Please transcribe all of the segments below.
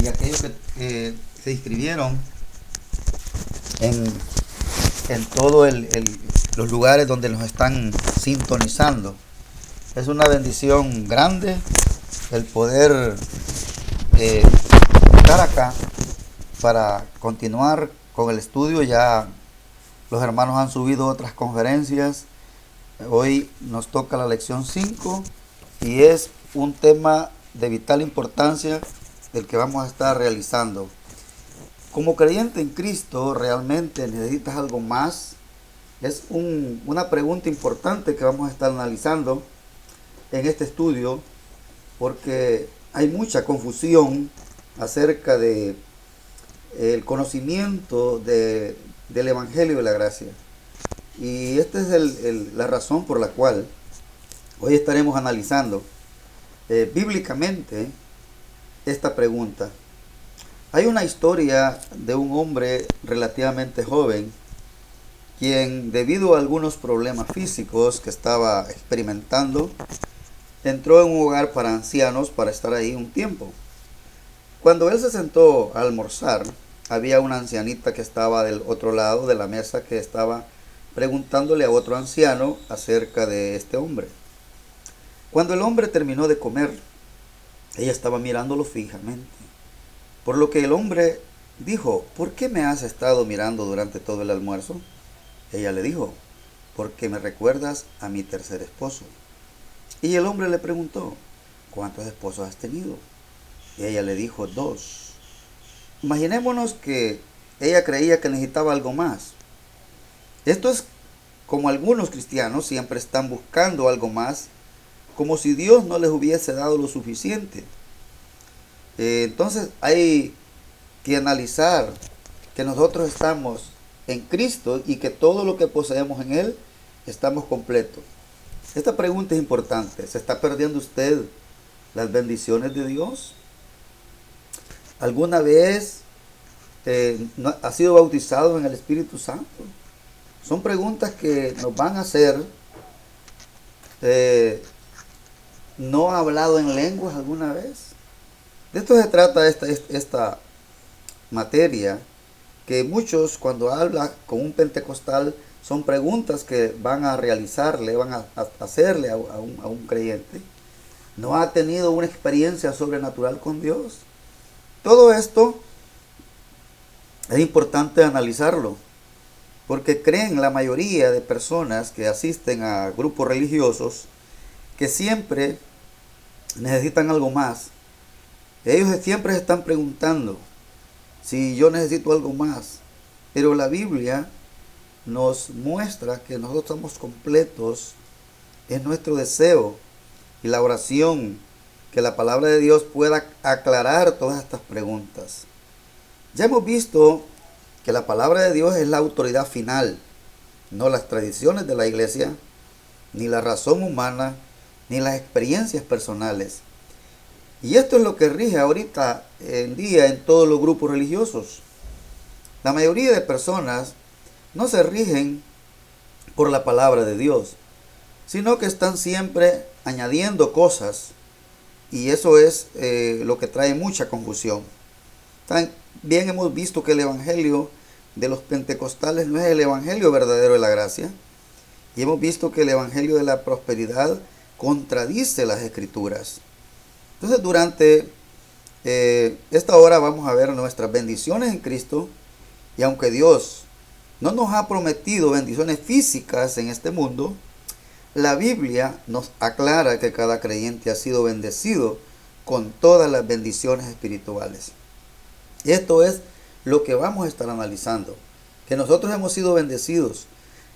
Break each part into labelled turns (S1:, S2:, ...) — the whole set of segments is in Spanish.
S1: y aquellos que se inscribieron en, en todos los lugares donde nos están sintonizando. Es una bendición grande el poder estar acá para continuar con el estudio. Ya los hermanos han subido otras conferencias. Hoy nos toca la lección 5 y es un tema de vital importancia del que vamos a estar realizando. Como creyente en Cristo, ¿realmente necesitas algo más? Es una pregunta importante que vamos a estar analizando en este estudio, porque hay mucha confusión acerca de el conocimiento del Evangelio de la Gracia. Y esta es la razón por la cual hoy estaremos analizando bíblicamente esta pregunta. Hay una historia de un hombre relativamente joven quien, debido a algunos problemas físicos que estaba experimentando, entró en un hogar para ancianos para estar ahí un tiempo. Cuando él se sentó a almorzar, había una ancianita que estaba del otro lado de la mesa que estaba preguntándole a otro anciano acerca de este hombre. Cuando el hombre terminó de comer, ella estaba mirándolo fijamente, por lo que el hombre dijo: ¿por qué me has estado mirando durante todo el almuerzo? Ella le dijo: porque me recuerdas a mi tercer esposo. Y el hombre le preguntó: ¿cuántos esposos has tenido? Y ella le dijo: 2. Imaginémonos que ella creía que necesitaba algo más. Esto es como algunos cristianos siempre están buscando algo más, como si Dios no les hubiese dado lo suficiente. Entonces hay que analizar que nosotros estamos en Cristo y que todo lo que poseemos en Él estamos completos. Esta pregunta es importante. ¿Se está perdiendo usted las bendiciones de Dios? ¿Alguna vez ha sido bautizado en el Espíritu Santo? Son preguntas que nos van a hacer. ¿No ha hablado en lenguas alguna vez? De esto se trata esta materia, que muchos, cuando hablan con un pentecostal, son preguntas que van a realizarle, van a hacerle a un creyente. ¿No ha tenido una experiencia sobrenatural con Dios? Todo esto es importante analizarlo, porque creen la mayoría de personas que asisten a grupos religiosos que siempre necesitan algo más. Ellos siempre se están preguntando si yo necesito algo más. Pero la Biblia nos muestra que nosotros estamos completos. Es nuestro deseo y la oración que la palabra de Dios pueda aclarar todas estas preguntas. Ya hemos visto que la palabra de Dios es la autoridad final, no las tradiciones de la iglesia, ni la razón humana, ni las experiencias personales. Y esto es lo que rige ahorita en día en todos los grupos religiosos. La mayoría de personas no se rigen por la palabra de Dios, sino que están siempre añadiendo cosas, y eso es lo que trae mucha confusión. También hemos visto que el evangelio de los pentecostales no es el evangelio verdadero de la gracia, y hemos visto que el evangelio de la prosperidad contradice las escrituras. Entonces, durante esta hora vamos a ver nuestras bendiciones en Cristo, y aunque Dios no nos ha prometido bendiciones físicas en este mundo, la Biblia nos aclara que cada creyente ha sido bendecido con todas las bendiciones espirituales. Esto es lo que vamos a estar analizando, que nosotros hemos sido bendecidos.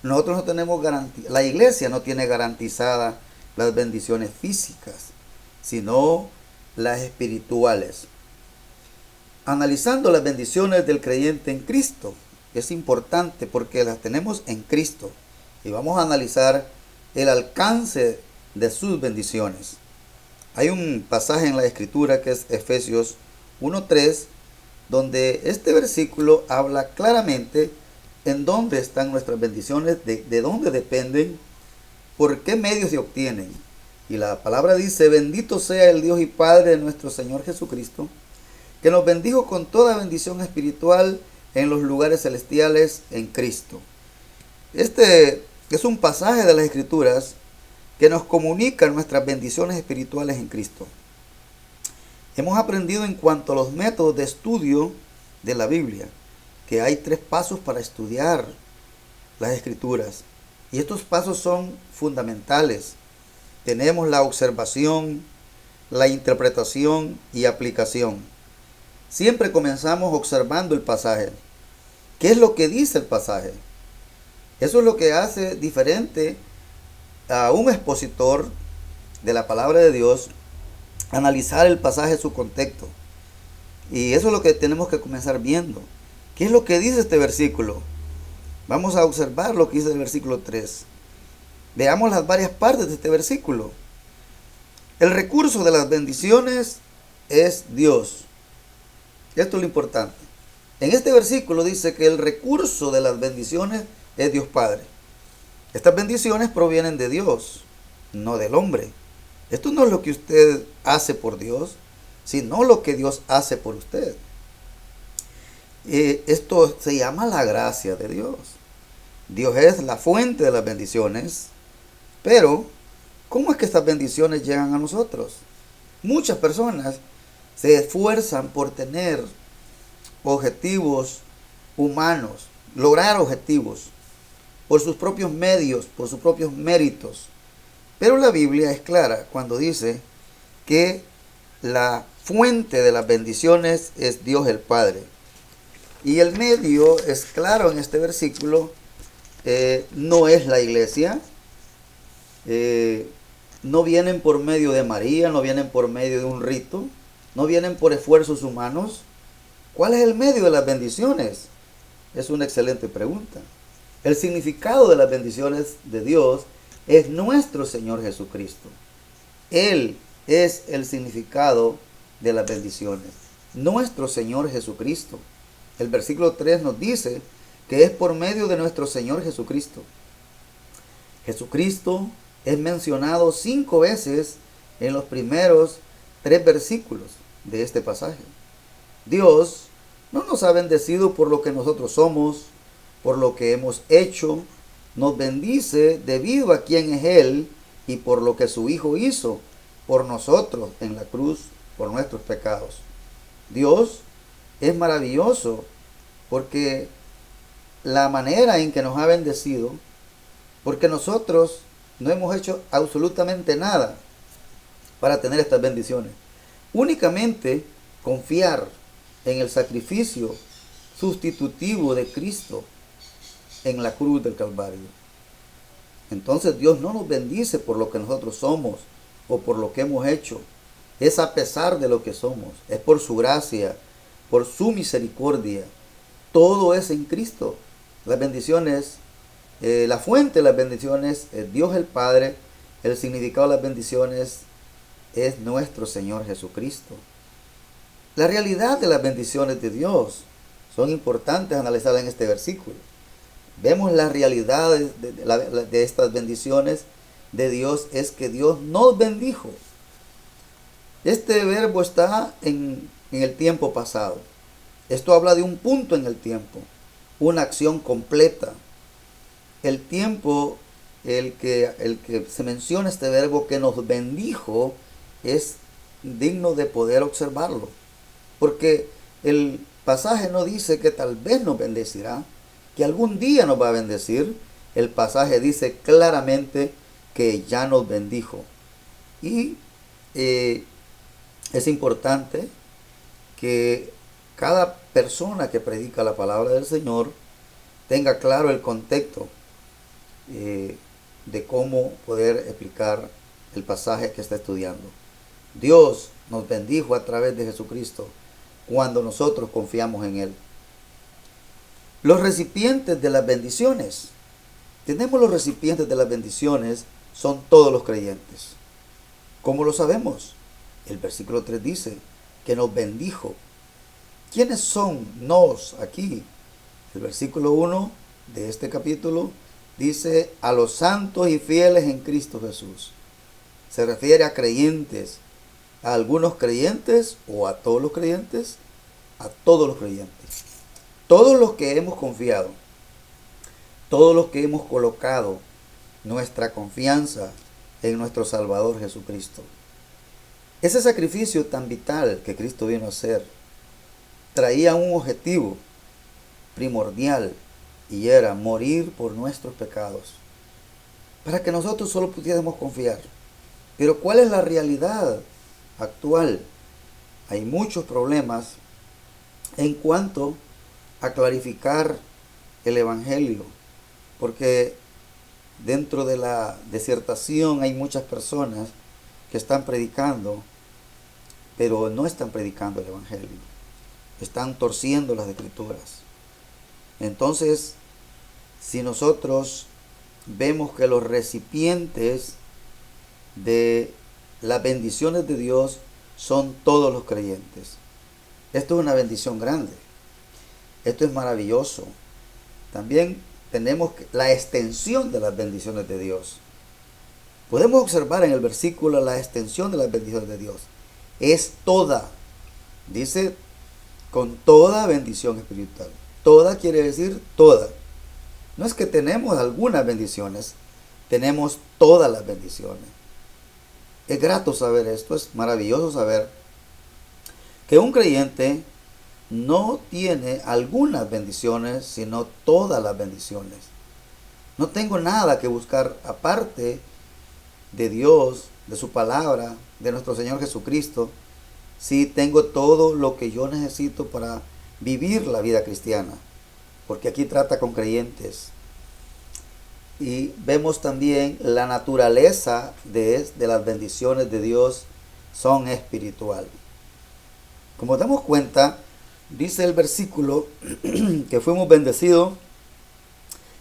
S1: Nosotros no tenemos garantía, la iglesia no tiene garantizadas las bendiciones físicas, sino las espirituales. Analizando las bendiciones del creyente en Cristo, es importante porque las tenemos en Cristo, y vamos a analizar el alcance de sus bendiciones. Hay un pasaje en la escritura que es Efesios 1:3, donde este versículo habla claramente en dónde están nuestras bendiciones, de dónde dependen, por qué medios se obtienen. Y la palabra dice: bendito sea el Dios y Padre de nuestro Señor Jesucristo, que nos bendijo con toda bendición espiritual en los lugares celestiales en Cristo. Este es un pasaje de las Escrituras que nos comunica nuestras bendiciones espirituales en Cristo. Hemos aprendido en cuanto a los métodos de estudio de la Biblia, que hay 3 pasos para estudiar las Escrituras. Y estos pasos son fundamentales. Tenemos la observación, la interpretación y aplicación. Siempre comenzamos observando el pasaje. ¿Qué es lo que dice el pasaje? Eso es lo que hace diferente a un expositor de la palabra de Dios, analizar el pasaje en su contexto. Y eso es lo que tenemos que comenzar viendo. ¿Qué es lo que dice este versículo? Vamos a observar lo que dice el versículo 3. Veamos las varias partes de este versículo. El recurso de las bendiciones es Dios. Esto es lo importante. En este versículo dice que el recurso de las bendiciones es Dios Padre. Estas bendiciones provienen de Dios, no del hombre. Esto no es lo que usted hace por Dios, sino lo que Dios hace por usted. Esto se llama la gracia de Dios. Dios es la fuente de las bendiciones, pero ¿cómo es que estas bendiciones llegan a nosotros? Muchas personas se esfuerzan por tener objetivos humanos, lograr objetivos por sus propios medios, por sus propios méritos. Pero la Biblia es clara cuando dice que la fuente de las bendiciones es Dios el Padre. Y el medio es claro en este versículo, no es la iglesia, no vienen por medio de María, no vienen por medio de un rito, no vienen por esfuerzos humanos. ¿Cuál es el medio de las bendiciones? Es una excelente pregunta. El significado de las bendiciones de Dios es nuestro Señor Jesucristo. Él es el significado de las bendiciones. Nuestro Señor Jesucristo. El versículo 3 nos dice que es por medio de nuestro Señor Jesucristo. Jesucristo es mencionado 5 veces en los primeros 3 versículos de este pasaje. Dios no nos ha bendecido por lo que nosotros somos, por lo que hemos hecho. Nos bendice debido a quién es Él y por lo que su Hijo hizo por nosotros en la cruz, por nuestros pecados. Dios es maravilloso porque la manera en que nos ha bendecido, porque nosotros no hemos hecho absolutamente nada para tener estas bendiciones. Únicamente confiar en el sacrificio sustitutivo de Cristo en la cruz del Calvario. Entonces Dios no nos bendice por lo que nosotros somos o por lo que hemos hecho. Es a pesar de lo que somos. Es por su gracia, por su misericordia. Todo es en Cristo. Las bendiciones, la fuente de las bendiciones es Dios el Padre. El significado de las bendiciones es nuestro Señor Jesucristo. La realidad de las bendiciones de Dios son importantes analizarlas en este versículo. Vemos la realidad de estas bendiciones de Dios es que Dios nos bendijo. Este verbo está en el tiempo pasado. Esto habla de un punto en el tiempo, una acción completa. El tiempo, el que se menciona este verbo que nos bendijo, es digno de poder observarlo. Porque el pasaje no dice que tal vez nos bendecirá, que algún día nos va a bendecir. El pasaje dice claramente que ya nos bendijo. Y es importante que cada persona que predica la palabra del Señor tenga claro el contexto de cómo poder explicar el pasaje que está estudiando. Dios nos bendijo a través de Jesucristo cuando nosotros confiamos en Él. Los recipientes de las bendiciones. Tenemos los recipientes de las bendiciones, son todos los creyentes. ¿Cómo lo sabemos? El versículo 3 dice que nos bendijo. ¿Quiénes son nos aquí? El versículo 1 de este capítulo dice a los santos y fieles en Cristo Jesús. Se refiere a creyentes, a algunos creyentes o a todos los creyentes. a todos los creyentes. Todos los que hemos confiado, todos los que hemos colocado nuestra confianza en nuestro Salvador Jesucristo. Ese sacrificio tan vital que Cristo vino a hacer traía un objetivo primordial y era morir por nuestros pecados, para que nosotros solo pudiéramos confiar. Pero ¿cuál es la realidad actual? Hay muchos problemas en cuanto a clarificar el Evangelio, porque dentro de la disertación hay muchas personas que están predicando, pero no están predicando el Evangelio, están torciendo las Escrituras. Entonces, si nosotros vemos que los recipientes de las bendiciones de Dios son todos los creyentes, esto es una bendición grande, esto es maravilloso. También tenemos la extensión de las bendiciones de Dios. Podemos observar en el versículo la extensión de las bendiciones de Dios. Es toda, dice, con toda bendición espiritual. Toda quiere decir toda. No es que tenemos algunas bendiciones, tenemos todas las bendiciones. Es grato saber esto, es maravilloso saber que un creyente no tiene algunas bendiciones, sino todas las bendiciones. No tengo nada que buscar aparte de Dios, de su palabra, de nuestro Señor Jesucristo, si tengo todo lo que yo necesito para vivir la vida cristiana, porque aquí trata con creyentes. Y vemos también la naturaleza de las bendiciones de Dios son espiritual. Como damos cuenta, dice el versículo que fuimos bendecidos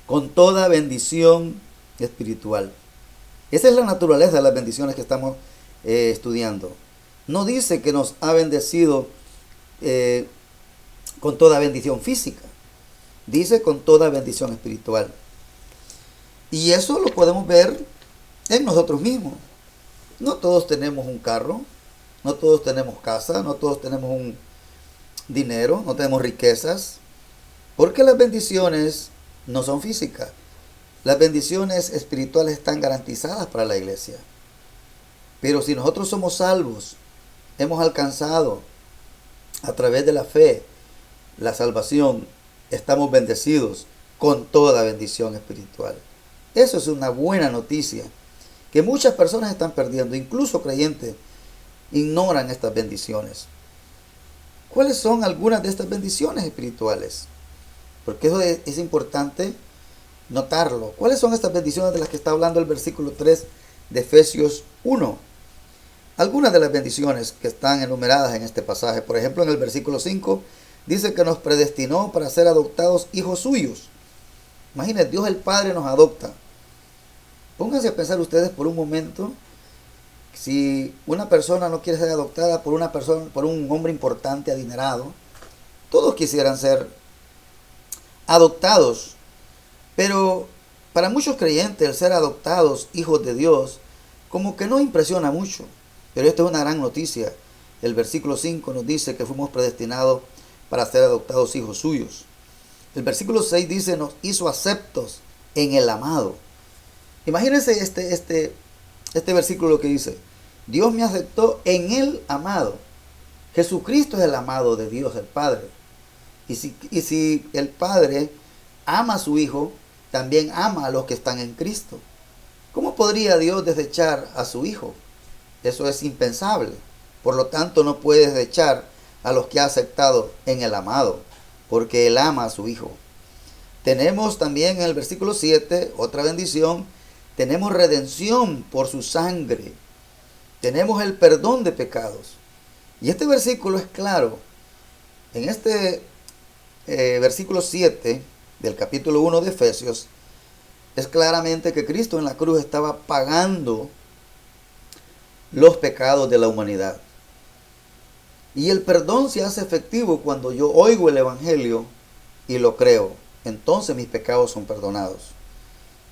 S1: con toda bendición espiritual. Esa es la naturaleza de las bendiciones que estamos estudiando. No dice que nos ha bendecido con toda bendición física. Dice con toda bendición espiritual. Y eso lo podemos ver en nosotros mismos. No todos tenemos un carro, no todos tenemos casa, no todos tenemos un dinero, no tenemos riquezas, porque las bendiciones no son físicas. Las bendiciones espirituales están garantizadas para la iglesia. Pero si nosotros somos salvos, hemos alcanzado a través de la fe la salvación, estamos bendecidos con toda bendición espiritual. Eso es una buena noticia que muchas personas están perdiendo, incluso creyentes ignoran estas bendiciones. ¿Cuáles son algunas de estas bendiciones espirituales? Porque eso es importante notarlo. ¿Cuáles son estas bendiciones de las que está hablando el versículo 3 de Efesios 1? Algunas de las bendiciones que están enumeradas en este pasaje. Por ejemplo, en el versículo 5 dice que nos predestinó para ser adoptados hijos suyos. Imagínense, Dios el Padre nos adopta. Pónganse a pensar ustedes por un momento, si una persona no quiere ser adoptada por un hombre importante, adinerado, todos quisieran ser adoptados. Pero para muchos creyentes el ser adoptados hijos de Dios como que no impresiona mucho. Pero esto es una gran noticia. El versículo 5 nos dice que fuimos predestinados para ser adoptados hijos suyos. El versículo 6 dice, nos hizo aceptos en el amado. Imagínense este versículo que dice, Dios me aceptó en el amado. Jesucristo es el amado de Dios, el Padre. Y si el Padre ama a su Hijo, también ama a los que están en Cristo. ¿Cómo podría Dios desechar a su Hijo? Eso es impensable. Por lo tanto, no puede desechar a los que ha aceptado en el amado, porque Él ama a su Hijo. Tenemos también en el versículo 7 otra bendición. Tenemos redención por su sangre. Tenemos el perdón de pecados. Y este versículo es claro. En este versículo 7 del capítulo 1 de Efesios, es claramente que Cristo en la cruz estaba pagando los pecados de la humanidad. Y el perdón se hace efectivo cuando yo oigo el Evangelio y lo creo. Entonces mis pecados son perdonados.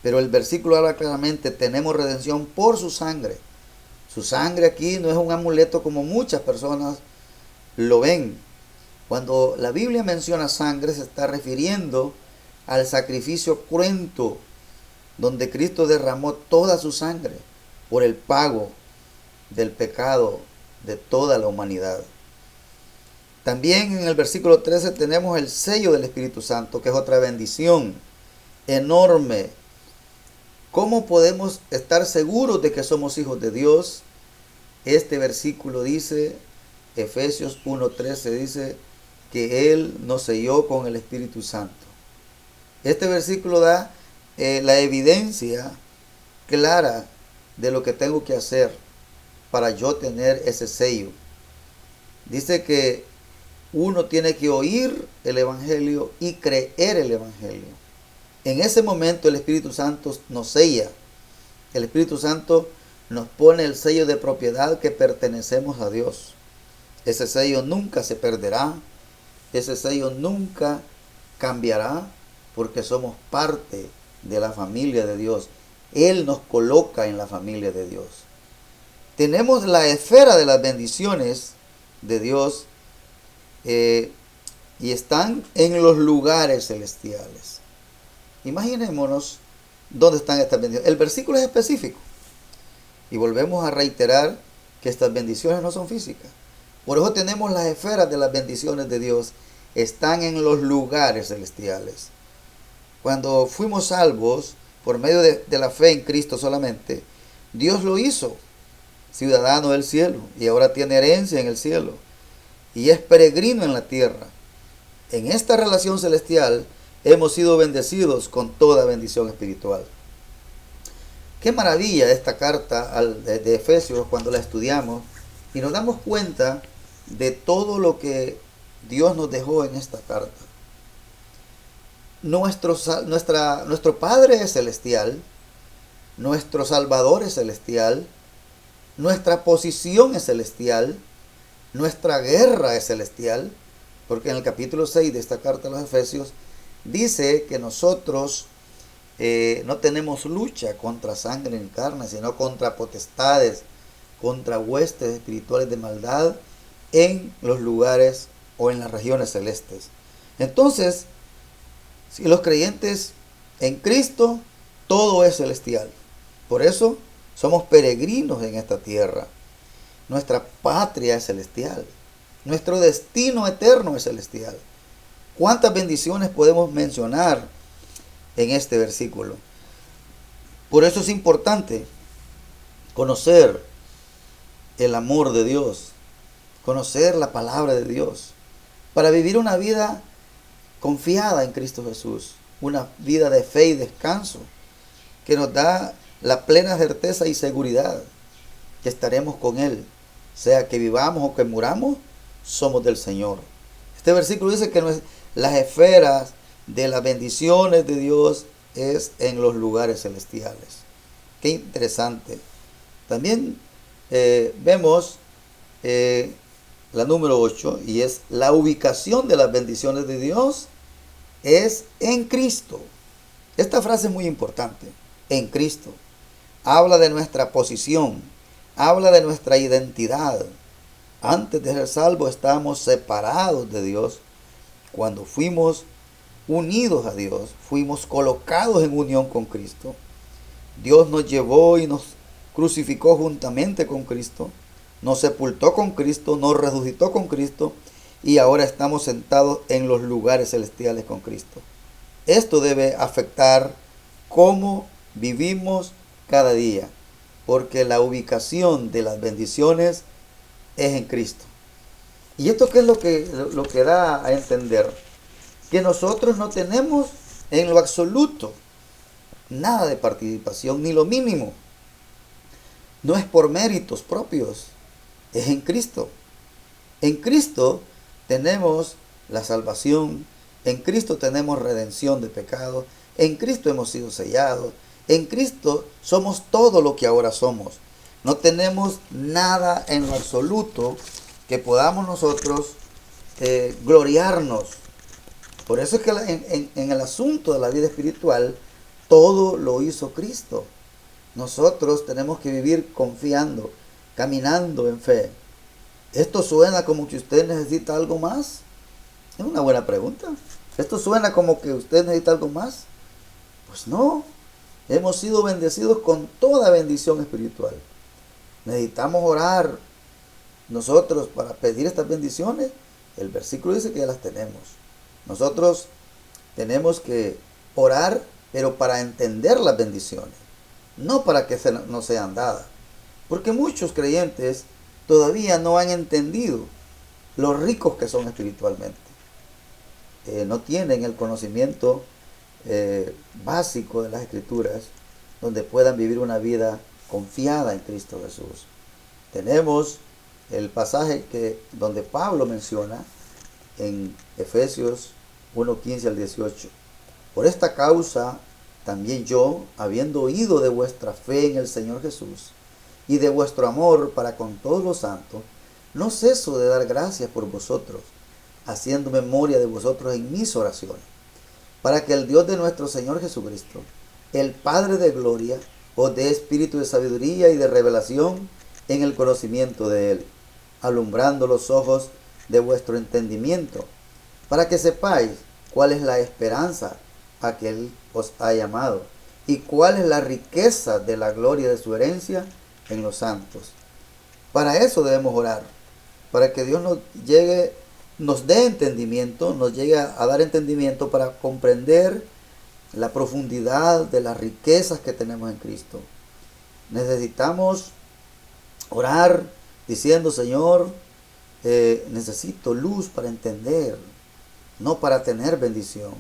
S1: Pero el versículo habla claramente, tenemos redención por su sangre. Su sangre aquí no es un amuleto como muchas personas lo ven. Cuando la Biblia menciona sangre, se está refiriendo al sacrificio cruento, donde Cristo derramó toda su sangre por el pago del pecado de toda la humanidad. También en el versículo 13 tenemos el sello del Espíritu Santo, que es otra bendición enorme. ¿Cómo podemos estar seguros de que somos hijos de Dios? Este versículo dice, Efesios 1:13 dice que Él nos selló con el Espíritu Santo. Este versículo da la evidencia clara de lo que tengo que hacer para yo tener ese sello. Dice que uno tiene que oír el Evangelio y creer el Evangelio. En ese momento el Espíritu Santo nos sella. El Espíritu Santo nos pone el sello de propiedad que pertenecemos a Dios. Ese sello nunca se perderá. Ese sello nunca cambiará porque somos parte de la familia de Dios. Él nos coloca en la familia de Dios. Tenemos la esfera de las bendiciones de Dios y están en los lugares celestiales. Imaginémonos dónde están estas bendiciones. El versículo es específico. Y volvemos a reiterar que estas bendiciones no son físicas. Por eso tenemos las esferas de las bendiciones de Dios. Están en los lugares celestiales. Cuando fuimos salvos por medio de la fe en Cristo solamente, Dios lo hizo ciudadano del cielo y ahora tiene herencia en el cielo y es peregrino en la tierra. En esta relación celestial hemos sido bendecidos con toda bendición espiritual. Qué maravilla esta carta de Efesios cuando la estudiamos y nos damos cuenta de todo lo que Dios nos dejó en esta carta. Nuestro Padre es celestial, nuestro Salvador es celestial, nuestra posición es celestial, nuestra guerra es celestial, porque en el capítulo 6 de esta carta a los Efesios dice que nosotros no tenemos lucha contra sangre ni carne, sino contra potestades, contra huestes espirituales de maldad en los lugares o en las regiones celestes. Entonces, si los creyentes en Cristo, todo es celestial. Por eso somos peregrinos en esta tierra. Nuestra patria es celestial. Nuestro destino eterno es celestial. ¿Cuántas bendiciones podemos mencionar en este versículo? Por eso es importante conocer el amor de Dios, conocer la palabra de Dios, para vivir una vida confiada en Cristo Jesús, una vida de fe y descanso, que nos da la plena certeza y seguridad que estaremos con Él, sea que vivamos o que muramos, somos del Señor. Este versículo dice que las esferas de las bendiciones de Dios es en los lugares celestiales. Qué interesante. También vemos la número 8 y es la ubicación de las bendiciones de Dios es en Cristo. Esta frase es muy importante. En Cristo. Habla de nuestra posición. Habla de nuestra identidad. Antes de ser salvos estábamos separados de Dios. Cuando fuimos unidos a Dios, fuimos colocados en unión con Cristo. Dios nos llevó y nos crucificó juntamente con Cristo. Nos sepultó con Cristo, nos resucitó con Cristo y ahora estamos sentados en los lugares celestiales con Cristo. Esto debe afectar cómo vivimos cada día, porque la ubicación de las bendiciones es en Cristo. ¿Y esto qué es lo que da a entender? Que nosotros no tenemos en lo absoluto nada de participación, ni lo mínimo. No es por méritos propios, es en Cristo. En Cristo tenemos la salvación, en Cristo tenemos redención de pecados, en Cristo hemos sido sellados, en Cristo somos todo lo que ahora somos. No tenemos nada en lo absoluto que podamos nosotros gloriarnos. Por eso es que en el asunto de la vida espiritual, todo lo hizo Cristo. Nosotros tenemos que vivir confiando, caminando en fe. ¿Esto suena como que usted necesita algo más? Es una buena pregunta. ¿Esto suena como que usted necesita algo más? Pues no. Hemos sido bendecidos con toda bendición espiritual. Necesitamos orar nosotros para pedir estas bendiciones. El versículo dice que ya las tenemos. Nosotros tenemos que orar, pero para entender las bendiciones, no para que nos sean dadas. Porque muchos creyentes todavía no han entendido lo ricos que son espiritualmente. No tienen el conocimiento básico de las Escrituras, donde puedan vivir una vida confiada en Cristo Jesús. Tenemos el pasaje donde Pablo menciona en Efesios 1:15 al 18. Por esta causa también yo, habiendo oído de vuestra fe en el Señor Jesús y de vuestro amor para con todos los santos, no ceso de dar gracias por vosotros, haciendo memoria de vosotros en mis oraciones, para que el Dios de nuestro Señor Jesucristo, el Padre de gloria, os dé espíritu de sabiduría y de revelación en el conocimiento de Él, alumbrando los ojos de vuestro entendimiento, para que sepáis cuál es la esperanza a que Él os ha llamado, y cuál es la riqueza de la gloria de su herencia en los santos. Para eso debemos orar, para que Dios nos dé entendimiento, nos llegue a dar entendimiento para comprender la profundidad de las riquezas que tenemos en Cristo. Necesitamos orar diciendo: Señor, necesito luz para entender, no para tener bendición.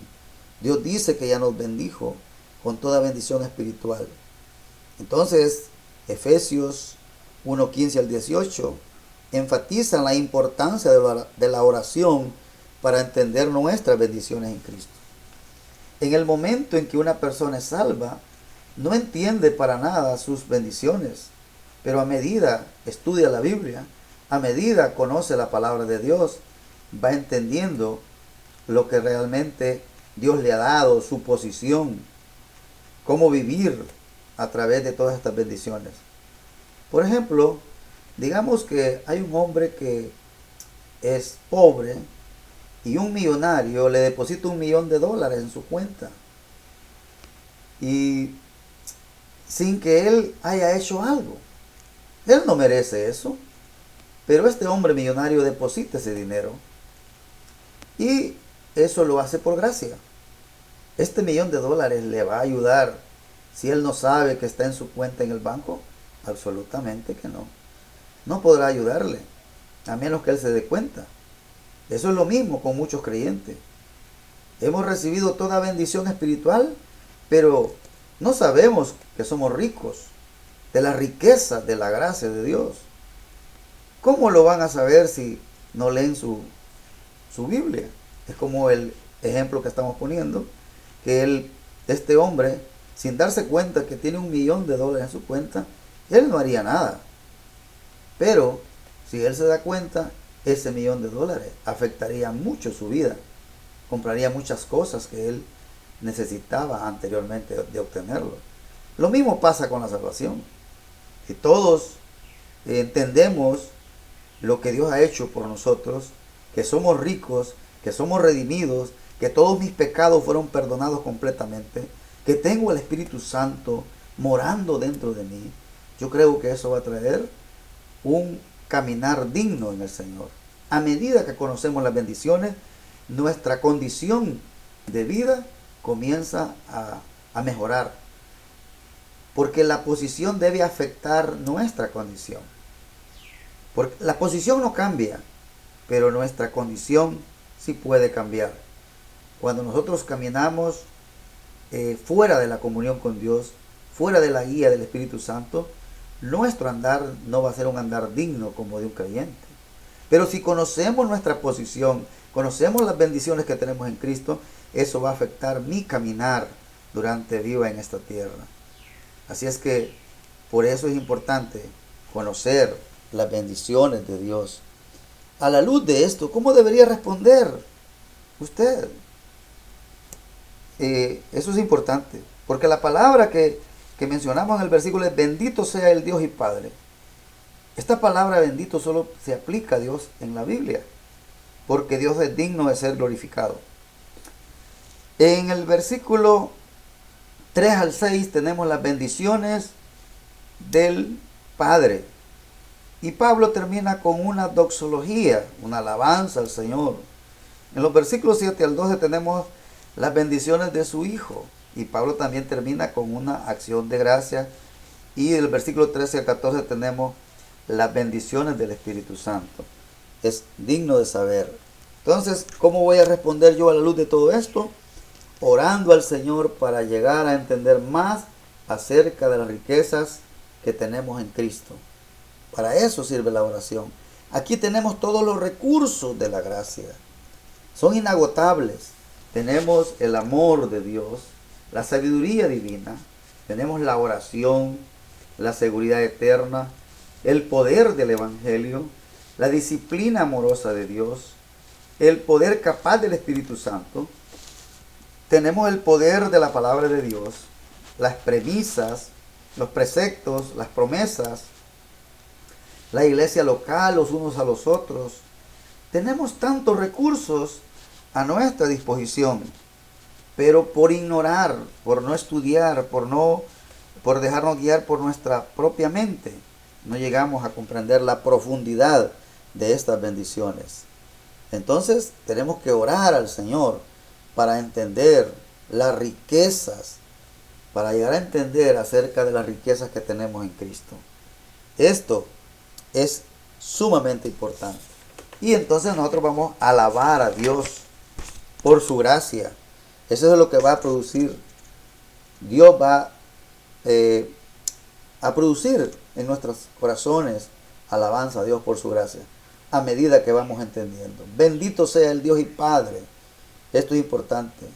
S1: Dios dice que ya nos bendijo con toda bendición espiritual. Entonces, Efesios 1:15 al 18 enfatizan la importancia de la oración para entender nuestras bendiciones en Cristo. En el momento en que una persona es salva, no entiende para nada sus bendiciones, pero a medida estudia la Biblia, a medida conoce la palabra de Dios, va entendiendo lo que realmente Dios le ha dado, su posición, cómo vivir a través de todas estas bendiciones. Por ejemplo, digamos que hay un hombre que es pobre y un millonario le deposita $1,000,000 en su cuenta. Y sin que él haya hecho algo. Él no merece eso. Pero este hombre millonario deposita ese dinero. Y eso lo hace por gracia. Este $1,000,000 le va a ayudar si él no sabe que está en su cuenta en el banco. Absolutamente que no. No podrá ayudarle, a menos que él se dé cuenta. Eso es lo mismo con muchos creyentes. Hemos recibido toda bendición espiritual, pero no sabemos que somos ricos de la riqueza de la gracia de Dios. ¿Cómo lo van a saber si no leen su Biblia? Es como el ejemplo que estamos poniendo, que este hombre, sin darse cuenta que tiene $1,000,000 en su cuenta, él no haría nada. Pero si él se da cuenta, ese $1,000,000 afectaría mucho su vida. Compraría muchas cosas que él necesitaba anteriormente de obtenerlo. Lo mismo pasa con la salvación. Si todos entendemos lo que Dios ha hecho por nosotros, que somos ricos, que somos redimidos, que todos mis pecados fueron perdonados completamente, que tengo el Espíritu Santo morando dentro de mí, yo creo que eso va a traer un caminar digno en el Señor. A medida que conocemos las bendiciones, nuestra condición de vida comienza a mejorar. Porque la posición debe afectar nuestra condición. Porque la posición no cambia, pero nuestra condición sí puede cambiar. Cuando nosotros caminamos fuera de la comunión con Dios, fuera de la guía del Espíritu Santo, nuestro andar no va a ser un andar digno como de un creyente. Pero si conocemos nuestra posición, conocemos las bendiciones que tenemos en Cristo, eso va a afectar mi caminar durante viva en esta tierra. Así es que por eso es importante conocer las bendiciones de Dios. A la luz de esto, ¿cómo debería responder usted? Eso es importante, porque la palabra que mencionamos en el versículo es: bendito sea el Dios y Padre. Esta palabra bendito solo se aplica a Dios en la Biblia. porque Dios es digno de ser glorificado. En el versículo 3 al 6 tenemos las bendiciones del Padre. Y Pablo termina con una doxología, una alabanza al Señor. En los versículos 7 al 12 tenemos las bendiciones de su Hijo. Y Pablo también termina con una acción de gracia. Y del versículo 13 al 14 tenemos las bendiciones del Espíritu Santo. Es digno de saber. Entonces, ¿cómo voy a responder yo a la luz de todo esto? Orando al Señor para llegar a entender más acerca de las riquezas que tenemos en Cristo. Para eso sirve la oración. Aquí tenemos todos los recursos de la gracia. Son inagotables. Tenemos el amor de Dios, la sabiduría divina, tenemos la oración, la seguridad eterna, el poder del Evangelio, la disciplina amorosa de Dios, el poder capaz del Espíritu Santo. Tenemos el poder de la palabra de Dios, las premisas, los preceptos, las promesas, la iglesia local, los unos a los otros. Tenemos tantos recursos a nuestra disposición, pero por ignorar, por no estudiar, por dejarnos guiar por nuestra propia mente, no llegamos a comprender la profundidad de estas bendiciones. Entonces tenemos que orar al Señor para entender las riquezas, para llegar a entender acerca de las riquezas que tenemos en Cristo. Esto es sumamente importante. Y entonces nosotros vamos a alabar a Dios por su gracia. Eso es lo que va a producir. Dios va a producir en nuestros corazones alabanza a Dios por su gracia, a medida que vamos entendiendo. Bendito sea el Dios y Padre. Esto es importante.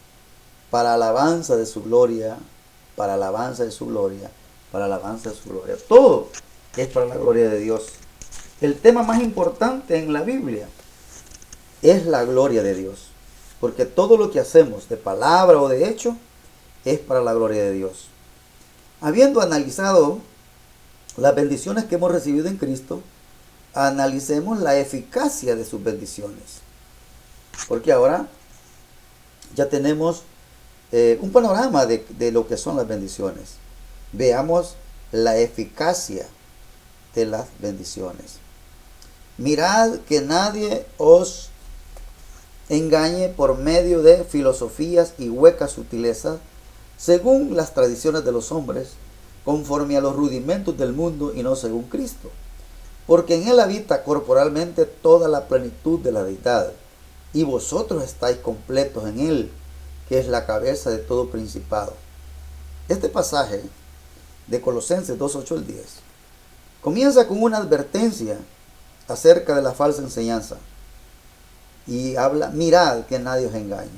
S1: Para alabanza de su gloria, para alabanza de su gloria, para alabanza de su gloria. Todo es para la gloria de Dios. El tema más importante en la Biblia es la gloria de Dios. Porque todo lo que hacemos de palabra o de hecho es para la gloria de Dios. Habiendo analizado las bendiciones que hemos recibido en Cristo, analicemos la eficacia de sus bendiciones. Porque ahora ya tenemos un panorama de lo que son las bendiciones. Veamos la eficacia de las bendiciones. Mirad que nadie os engañe por medio de filosofías y huecas sutilezas, según las tradiciones de los hombres, conforme a los rudimentos del mundo y no según Cristo. Porque en él habita corporalmente toda la plenitud de la deidad, y vosotros estáis completos en él, que es la cabeza de todo principado. Este pasaje de Colosenses 2, 8 al 10 comienza con una advertencia acerca de la falsa enseñanza. Y habla, mirad que nadie os engañe.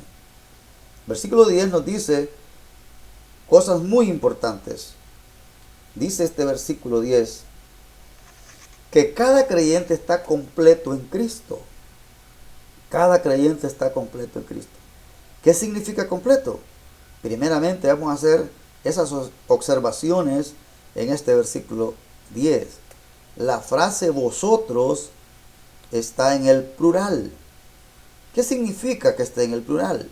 S1: Versículo 10 nos dice cosas muy importantes. Dice este versículo 10 que cada creyente está completo en Cristo. Cada creyente está completo en Cristo. ¿Qué significa completo? Primeramente vamos a hacer esas observaciones en este versículo 10. La frase vosotros está en el plural. ¿Qué significa que esté en el plural?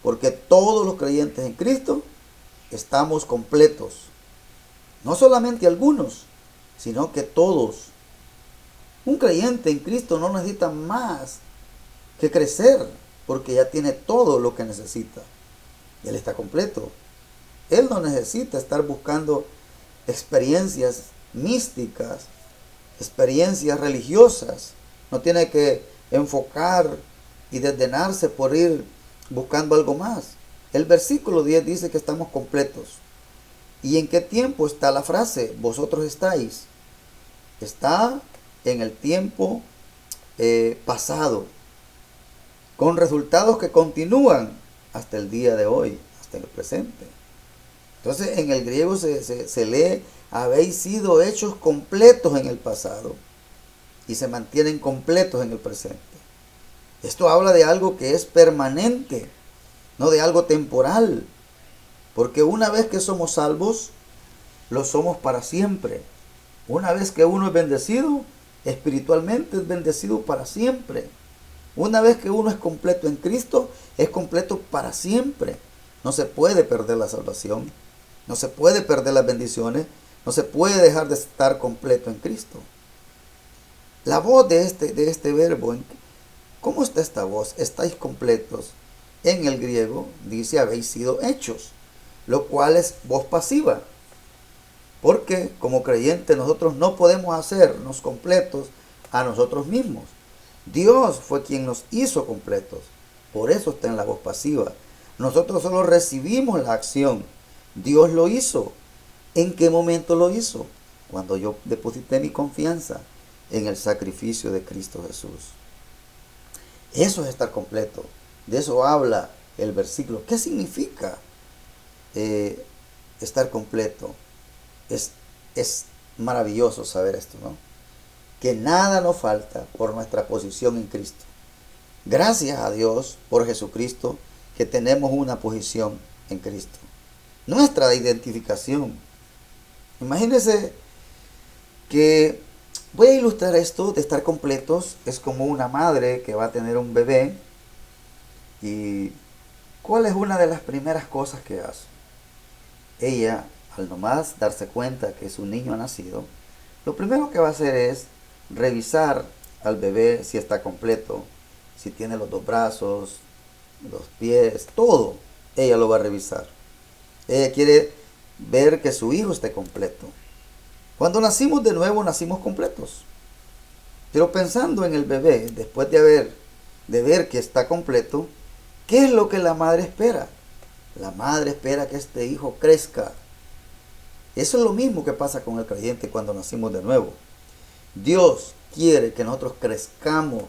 S1: Porque todos los creyentes en Cristo estamos completos. No solamente algunos, sino que todos. Un creyente en Cristo no necesita más que crecer, porque ya tiene todo lo que necesita. Él está completo. Él no necesita estar buscando experiencias místicas, experiencias religiosas. No tiene que enfocar y desdenarse por ir buscando algo más. El versículo 10 dice que estamos completos. ¿Y en qué tiempo está la frase? Vosotros estáis. Está en el tiempo pasado, con resultados que continúan hasta el día de hoy, hasta el presente. Entonces en el griego se lee, habéis sido hechos completos en el pasado y se mantienen completos en el presente. Esto habla de algo que es permanente, no de algo temporal. Porque una vez que somos salvos, lo somos para siempre. Una vez que uno es bendecido, espiritualmente es bendecido para siempre. Una vez que uno es completo en Cristo, es completo para siempre. No se puede perder la salvación, no se puede perder las bendiciones, no se puede dejar de estar completo en Cristo. La voz de este verbo, ¿cómo está esta voz? Estáis completos. En el griego dice habéis sido hechos, lo cual es voz pasiva. Porque como creyentes nosotros no podemos hacernos completos a nosotros mismos. Dios fue quien nos hizo completos. Por eso está en la voz pasiva. Nosotros solo recibimos la acción. Dios lo hizo. ¿En qué momento lo hizo? Cuando yo deposité mi confianza en el sacrificio de Cristo Jesús. Eso es estar completo. De eso habla el versículo. ¿Qué significa estar completo? Es maravilloso saber esto, ¿no? Que nada nos falta por nuestra posición en Cristo. Gracias a Dios por Jesucristo que tenemos una posición en Cristo. Nuestra identificación. Imagínense que voy a ilustrar esto de estar completos. Es como una madre que va a tener un bebé. ¿Y cuál es una de las primeras cosas que hace? Ella, al nomás darse cuenta que su niño ha nacido, lo primero que va a hacer es revisar al bebé si está completo, si tiene los dos brazos, los pies, todo. Ella lo va a revisar. Ella quiere ver que su hijo esté completo. Cuando nacimos de nuevo, nacimos completos. Pero pensando en el bebé, después de ver que está completo, ¿qué es lo que la madre espera? La madre espera que este hijo crezca. Eso es lo mismo que pasa con el creyente cuando nacimos de nuevo. Dios quiere que nosotros crezcamos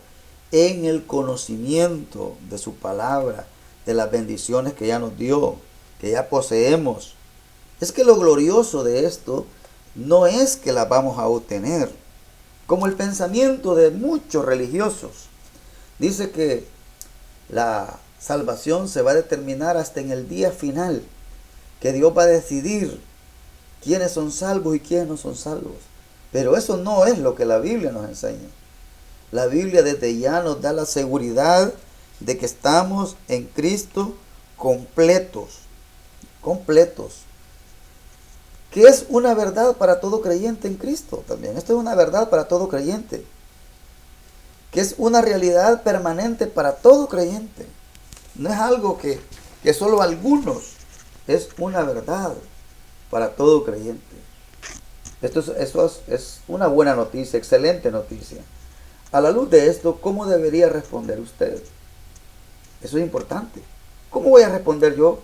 S1: en el conocimiento de su palabra, de las bendiciones que ya nos dio, que ya poseemos. Es que lo glorioso de esto no es que las vamos a obtener, como el pensamiento de muchos religiosos. Dice que la salvación se va a determinar hasta en el día final, que Dios va a decidir quiénes son salvos y quiénes no son salvos. Pero eso no es lo que la Biblia nos enseña. La Biblia desde ya nos da la seguridad de que estamos en Cristo completos. Completos. Que es una verdad para todo creyente en Cristo también. Esto es una verdad para todo creyente. Que es una realidad permanente para todo creyente. No es algo que solo algunos. Es una verdad para todo creyente. Eso es una buena noticia, excelente noticia. A la luz de esto, ¿cómo debería responder usted? Eso es importante. ¿Cómo voy a responder yo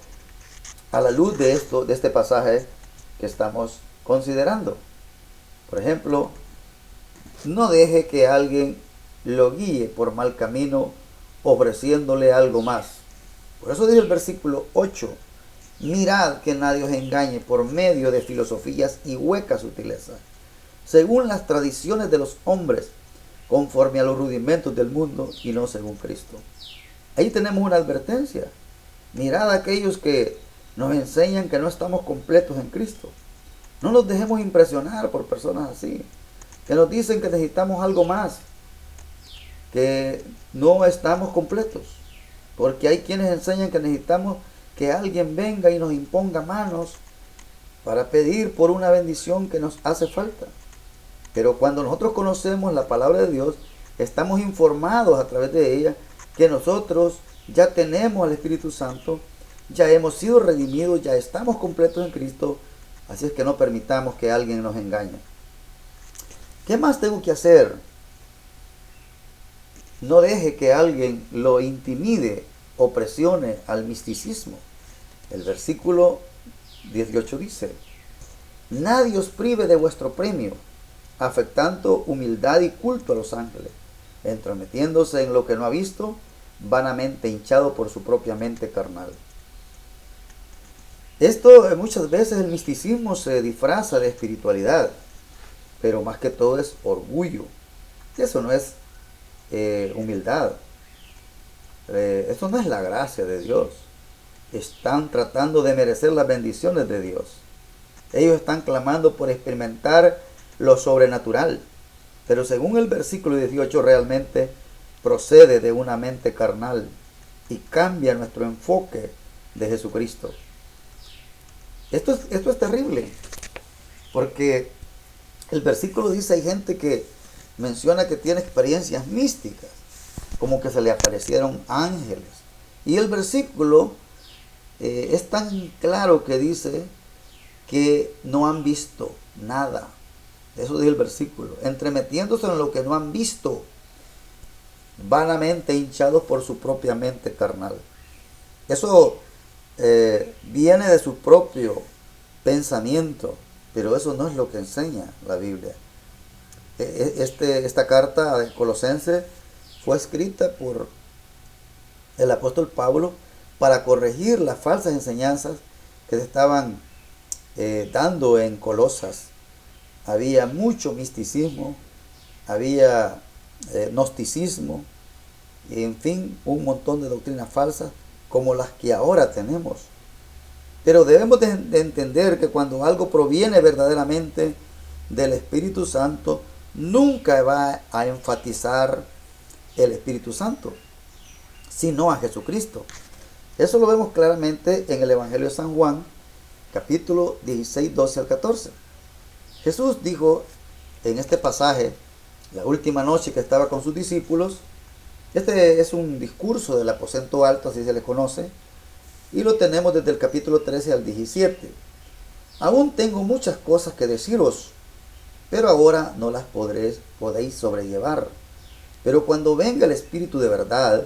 S1: a la luz de esto, de este pasaje que estamos considerando? Por ejemplo, no deje que alguien lo guíe por mal camino ofreciéndole algo más. Por eso dice el versículo 8: mirad que nadie os engañe por medio de filosofías y huecas sutilezas, según las tradiciones de los hombres, conforme a los rudimentos del mundo y no según Cristo. Ahí tenemos una advertencia. Mirad a aquellos que nos enseñan que no estamos completos en Cristo. No nos dejemos impresionar por personas así, que nos dicen que necesitamos algo más, que no estamos completos. Porque hay quienes enseñan que necesitamos que alguien venga y nos imponga manos para pedir por una bendición que nos hace falta. Pero cuando nosotros conocemos la palabra de Dios, estamos informados a través de ella que nosotros ya tenemos al Espíritu Santo, ya hemos sido redimidos, ya estamos completos en Cristo. Así es que no permitamos que alguien nos engañe. ¿Qué más tengo que hacer? No deje que alguien lo intimide o presione al misticismo. El versículo 18 dice: nadie os prive de vuestro premio, afectando humildad y culto a los ángeles, entrometiéndose en lo que no ha visto, vanamente hinchado por su propia mente carnal. Esto muchas veces el misticismo se disfraza de espiritualidad, pero más que todo es orgullo. Eso no es humildad. Eso no es la gracia de Dios. Están tratando de merecer las bendiciones de Dios. Ellos están clamando por experimentar lo sobrenatural. Pero según el versículo 18 realmente procede de una mente carnal y cambia nuestro enfoque de Jesucristo. Esto es terrible, porque el versículo dice, hay gente que menciona que tiene experiencias místicas, como que se le aparecieron ángeles. Y el versículo es tan claro que dice que no han visto nada. Eso dice el versículo. Entremetiéndose en lo que no han visto, vanamente hinchados por su propia mente carnal. Eso viene de su propio pensamiento, pero eso no es lo que enseña la Biblia. Esta carta de Colosenses fue escrita por el apóstol Pablo para corregir las falsas enseñanzas que se estaban dando en Colosas. Había mucho misticismo, había gnosticismo, y en fin, un montón de doctrinas falsas como las que ahora tenemos. Pero debemos de entender que cuando algo proviene verdaderamente del Espíritu Santo, nunca va a enfatizar el Espíritu Santo, sino a Jesucristo. Eso lo vemos claramente en el Evangelio de San Juan, capítulo 16, 12 al 14. Jesús dijo en este pasaje, la última noche que estaba con sus discípulos, este es un discurso del aposento alto, así se le conoce, y lo tenemos desde el capítulo 13 al 17. Aún tengo muchas cosas que deciros, pero ahora no las podéis sobrellevar. Pero cuando venga el Espíritu de verdad,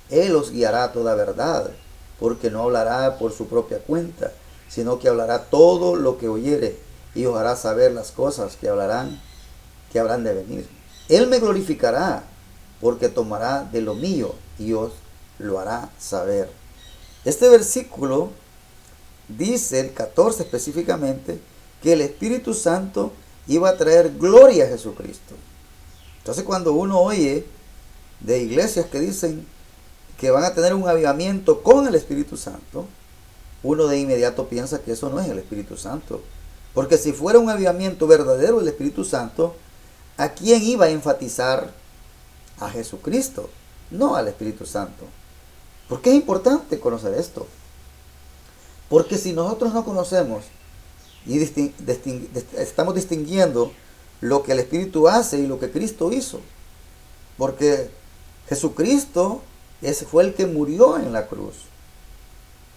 S1: Él os guiará a toda verdad, porque no hablará por su propia cuenta, sino que hablará todo lo que oyere, y os hará saber las cosas que habrán de venir. Él me glorificará, porque tomará de lo mío y os lo hará saber. Este versículo dice, el 14 específicamente, que el Espíritu Santo iba a traer gloria a Jesucristo. Entonces cuando uno oye de iglesias que dicen que van a tener un avivamiento con el Espíritu Santo, uno de inmediato piensa que eso no es el Espíritu Santo. Porque si fuera un avivamiento verdadero del Espíritu Santo, ¿a quién iba a enfatizar? A Jesucristo, no al Espíritu Santo. ¿Por qué es importante conocer esto? Porque si nosotros no conocemos y estamos distinguiendo lo que el Espíritu hace y lo que Cristo hizo, porque Jesucristo fue el que murió en la cruz.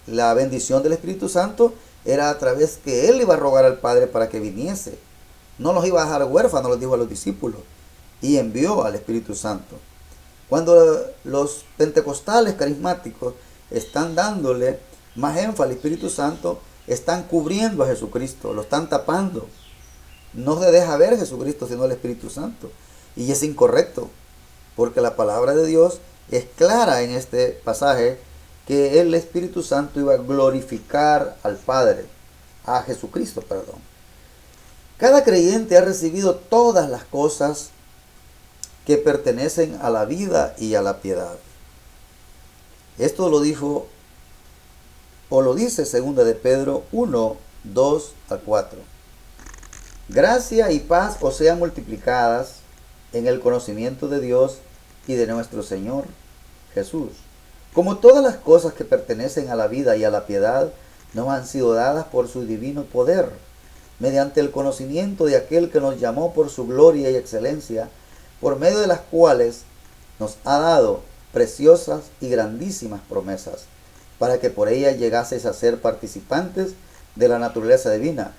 S1: La bendición del Espíritu Santo era a través que Él iba a rogar al Padre para que viniese. No los iba a dejar huérfanos, los dijo a los discípulos, y envió al Espíritu Santo. Cuando los pentecostales carismáticos están dándole más énfasis al Espíritu Santo, están cubriendo a Jesucristo, lo están tapando. No se deja ver a Jesucristo sino al Espíritu Santo. Y es incorrecto, porque la palabra de Dios es clara en este pasaje que el Espíritu Santo iba a glorificar al Padre, a Jesucristo, perdón. Cada creyente ha recibido todas las cosas que pertenecen a la vida y a la piedad. Esto lo dijo o lo dice 2 de Pedro 1, 2 al 4. Gracia y paz os sean multiplicadas en el conocimiento de Dios y de nuestro Señor Jesús. Como todas las cosas que pertenecen a la vida y a la piedad nos han sido dadas por su divino poder, mediante el conocimiento de aquel que nos llamó por su gloria y excelencia, por medio de las cuales nos ha dado preciosas y grandísimas promesas, para que por ellas llegaseis a ser participantes de la naturaleza divina,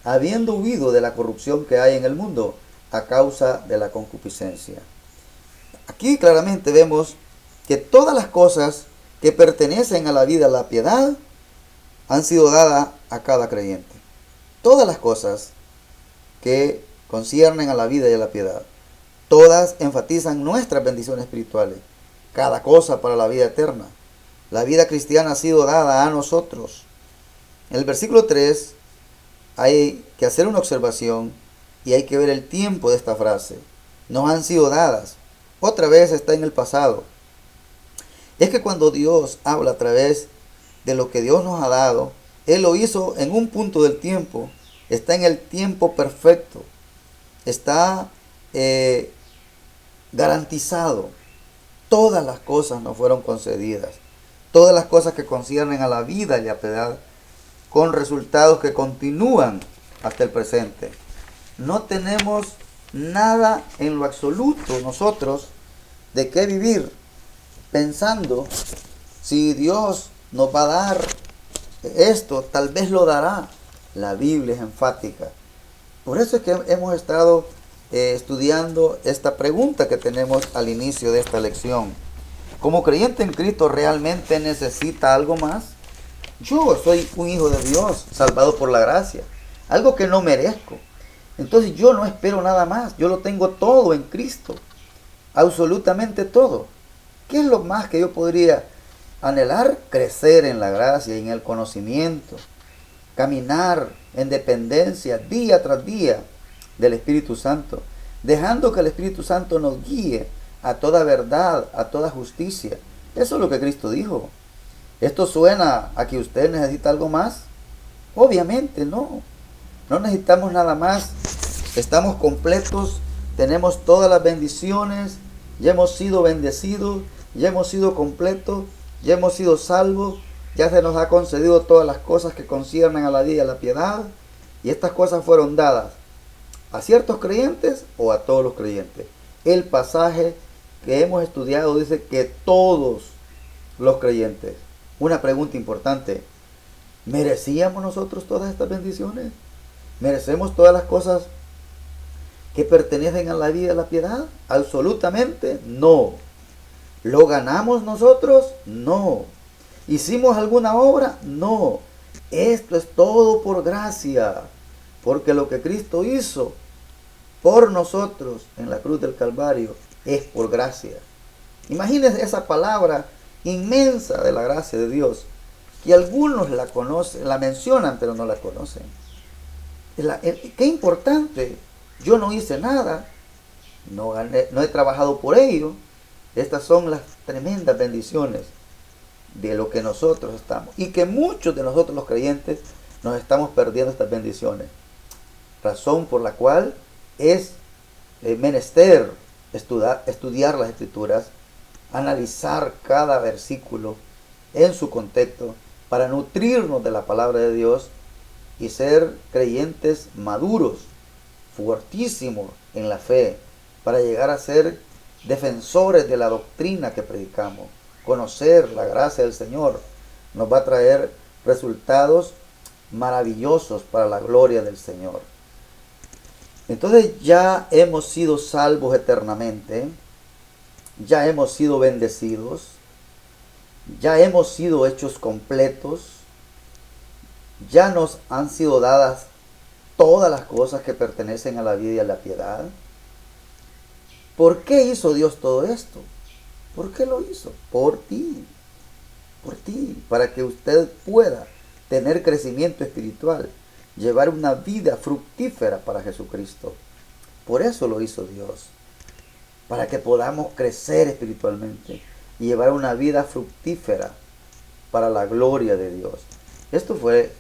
S1: habiendo huido de la corrupción que hay en el mundo a causa de la concupiscencia. Aquí claramente vemos que todas las cosas que pertenecen a la vida y a la piedad han sido dadas a cada creyente. Todas las cosas que conciernen a la vida y a la piedad, todas enfatizan nuestras bendiciones espirituales, cada cosa para la vida eterna. La vida cristiana ha sido dada a nosotros. En el versículo 3 hay que hacer una observación y hay que ver el tiempo de esta frase. Nos han sido dadas. Otra vez está en el pasado. Es que cuando Dios habla a través de lo que Dios nos ha dado, Él lo hizo en un punto del tiempo. Está en el tiempo perfecto. Está garantizado. todas las cosas nos fueron concedidas. Todas las cosas que conciernen a la vida y la piedad, con resultados que continúan hasta el presente. No tenemos nada en lo absoluto nosotros de qué vivir pensando si Dios nos va a dar esto, tal vez lo dará. La Biblia es enfática. Por eso es que hemos estado estudiando esta pregunta que tenemos al inicio de esta lección. Como creyente en Cristo, ¿realmente necesita algo más? Yo soy un hijo de Dios, salvado por la gracia, algo que no merezco. Entonces yo no espero nada más, yo lo tengo todo en Cristo, absolutamente todo. ¿Qué es lo más que yo podría anhelar? Crecer en la gracia y en el conocimiento, caminar en dependencia día tras día del Espíritu Santo, dejando que el Espíritu Santo nos guíe a toda verdad, a toda justicia. Eso es lo que Cristo dijo. ¿Esto suena a que usted necesita algo más? Obviamente no. No necesitamos nada más. Estamos completos, tenemos todas las bendiciones, ya hemos sido bendecidos, ya hemos sido completos, ya hemos sido salvos, ya se nos ha concedido todas las cosas que conciernen a la vida y a la piedad, y estas cosas fueron dadas a ciertos creyentes o a todos los creyentes. El pasaje que hemos estudiado dice que todos los creyentes. Una pregunta importante: ¿merecíamos nosotros todas estas bendiciones? ¿Merecemos todas las cosas que pertenecen a la vida y a la piedad? Absolutamente no. ¿Lo ganamos nosotros? No. ¿Hicimos alguna obra? No. Esto es todo por gracia, porque lo que Cristo hizo por nosotros en la cruz del Calvario es por gracia. Imagínense esa palabra inmensa de la gracia de Dios, que algunos la conocen, la mencionan, pero no la conocen. Qué importante. Yo no hice nada, no gané, no he trabajado por ello. Estas son las tremendas bendiciones de lo que nosotros estamos, y que muchos de nosotros los creyentes nos estamos perdiendo estas bendiciones. Razón por la cual es menester estudiar las Escrituras, analizar cada versículo en su contexto para nutrirnos de la palabra de Dios y ser creyentes maduros, fuertísimos en la fe, para llegar a ser defensores de la doctrina que predicamos. Conocer la gracia del Señor nos va a traer resultados maravillosos para la gloria del Señor. Entonces ya hemos sido salvos eternamente, ya hemos sido bendecidos, ya hemos sido hechos completos, ya nos han sido dadas todas las cosas que pertenecen a la vida y a la piedad. ¿Por qué hizo Dios todo esto? ¿Por qué lo hizo? Por ti, para que usted pueda tener crecimiento espiritual, llevar una vida fructífera para Jesucristo. Por eso lo hizo Dios, para que podamos crecer espiritualmente y llevar una vida fructífera para la gloria de Dios. Esto fue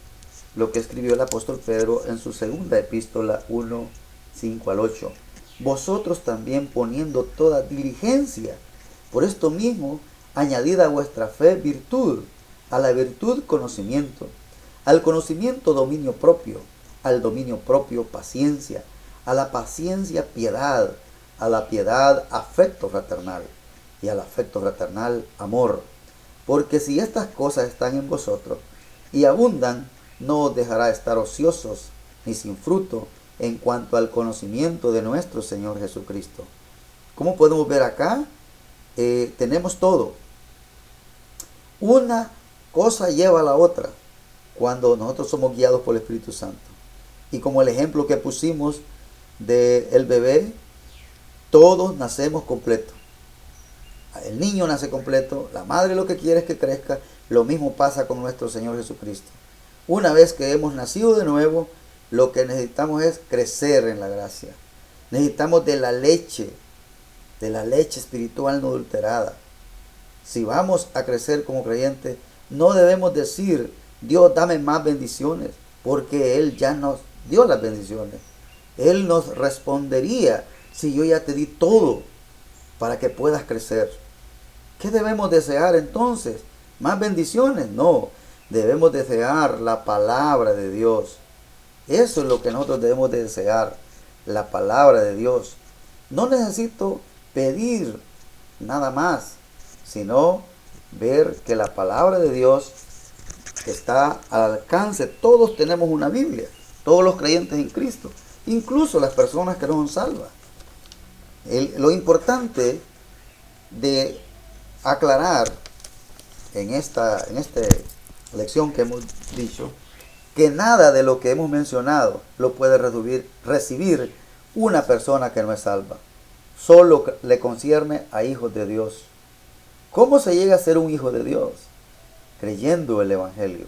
S1: lo que escribió el apóstol Pedro en su segunda epístola 1, 5 al 8. Vosotros también, poniendo toda diligencia, por esto mismo, añadid a vuestra fe virtud, a la virtud conocimiento, al conocimiento dominio propio, al dominio propio paciencia, a la paciencia piedad, a la piedad afecto fraternal, y al afecto fraternal amor. Porque si estas cosas están en vosotros y abundan, no os dejará estar ociosos ni sin fruto en cuanto al conocimiento de nuestro Señor Jesucristo. ¿Cómo podemos ver acá? Tenemos todo. Una cosa lleva a la otra cuando nosotros somos guiados por el Espíritu Santo. Y como el ejemplo que pusimos del bebé, todos nacemos completos. El niño nace completo, la madre lo que quiere es que crezca. Lo mismo pasa con nuestro Señor Jesucristo. Una vez que hemos nacido de nuevo, lo que necesitamos es crecer en la gracia. Necesitamos de la leche espiritual no adulterada. Si vamos a crecer como creyentes, no debemos decir: Dios, dame más bendiciones, porque Él ya nos dio las bendiciones. Él nos respondería: si yo ya te di todo para que puedas crecer. ¿Qué debemos desear entonces? ¿Más bendiciones? No, debemos desear la palabra de Dios. Eso es lo que nosotros debemos de desear, la palabra de Dios. No necesito pedir nada más, sino ver que la palabra de Dios está al alcance. Todos tenemos una Biblia, todos los creyentes en Cristo, incluso las personas que no son salvas. Lo importante de aclarar en esta lección que hemos dicho, que nada de lo que hemos mencionado lo puede recibir una persona que no es salva. Solo le concierne a hijos de Dios. ¿Cómo se llega a ser un hijo de Dios? Creyendo el Evangelio.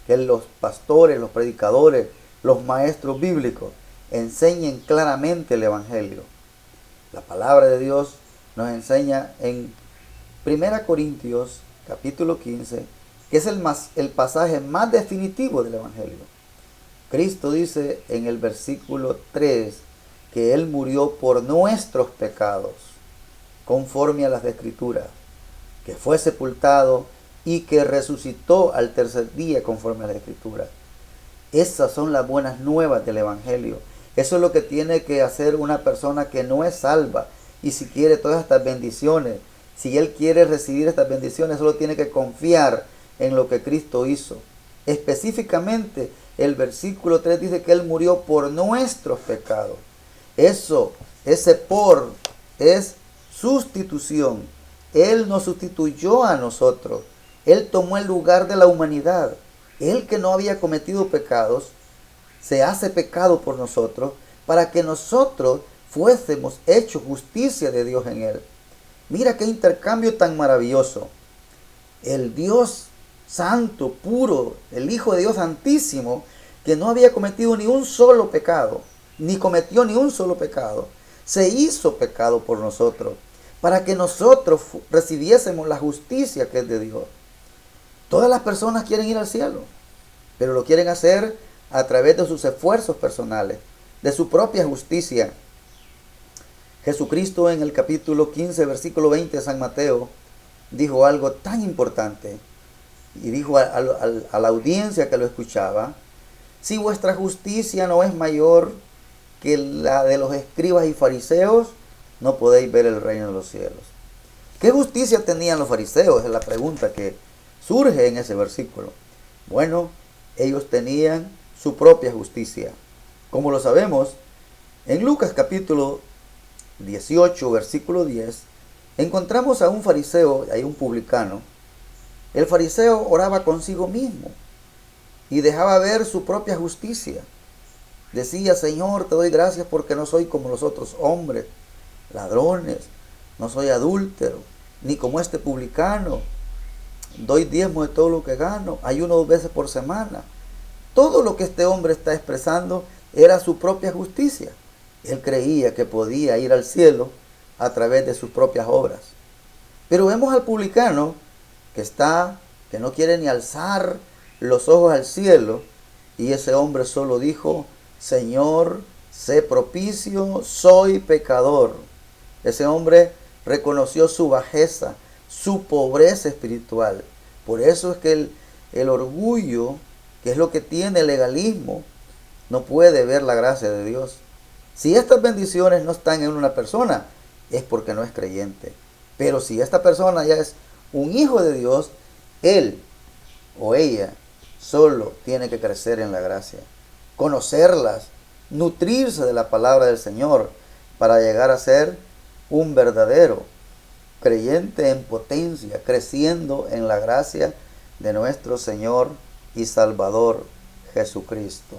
S1: Que los pastores, los predicadores, los maestros bíblicos enseñen claramente el Evangelio. La palabra de Dios nos enseña en 1 Corintios capítulo 15, que es el pasaje más definitivo del Evangelio. Cristo dice en el versículo 3 que Él murió por nuestros pecados, conforme a las Escrituras, que fue sepultado y que resucitó al tercer día, conforme a las Escrituras. Esas son las buenas nuevas del Evangelio. Eso es lo que tiene que hacer una persona que no es salva. Y si quiere todas estas bendiciones, si él quiere recibir estas bendiciones, solo tiene que confiar en lo que Cristo hizo. Específicamente, el versículo 3 dice que Él murió por nuestros pecados. Ese por es sustitución. Él nos sustituyó a nosotros. Él tomó el lugar de la humanidad. Él, que no había cometido pecados, se hace pecado por nosotros para que nosotros fuésemos hechos justicia de Dios en Él. Mira qué intercambio tan maravilloso. El Dios santo, puro, el Hijo de Dios santísimo, que no había cometido ni un solo pecado, ni cometió ni un solo pecado, se hizo pecado por nosotros, para que nosotros recibiésemos la justicia que es de Dios. Todas las personas quieren ir al cielo, pero lo quieren hacer a través de sus esfuerzos personales, de su propia justicia. Jesucristo en el capítulo 15, versículo 20 de San Mateo, dijo algo tan importante, y dijo a la audiencia que lo escuchaba: si vuestra justicia no es mayor que la de los escribas y fariseos, no podéis ver el reino de los cielos. ¿Qué justicia tenían los fariseos? Es la pregunta que surge en ese versículo. Bueno, ellos tenían su propia justicia. Como lo sabemos, en Lucas capítulo 18, versículo 10, encontramos a un fariseo, hay un publicano. El fariseo oraba consigo mismo y dejaba ver su propia justicia. Decía: Señor, te doy gracias porque no soy como los otros hombres, ladrones, no soy adúltero, ni como este publicano. Doy diezmo de todo lo que gano, ayuno 2 veces por semana. Todo lo que este hombre está expresando era su propia justicia. Él creía que podía ir al cielo a través de sus propias obras. Pero vemos al publicano que no quiere ni alzar los ojos al cielo, y ese hombre solo dijo: Señor, sé propicio, soy pecador. Ese hombre reconoció su bajeza, su pobreza espiritual. Por eso es que el orgullo, que es lo que tiene el legalismo, no puede ver la gracia de Dios. Si estas bendiciones no están en una persona, es porque no es creyente. Pero si esta persona ya es un hijo de Dios, él o ella solo tiene que crecer en la gracia, conocerlas, nutrirse de la palabra del Señor para llegar a ser un verdadero creyente en potencia, creciendo en la gracia de nuestro Señor y Salvador Jesucristo.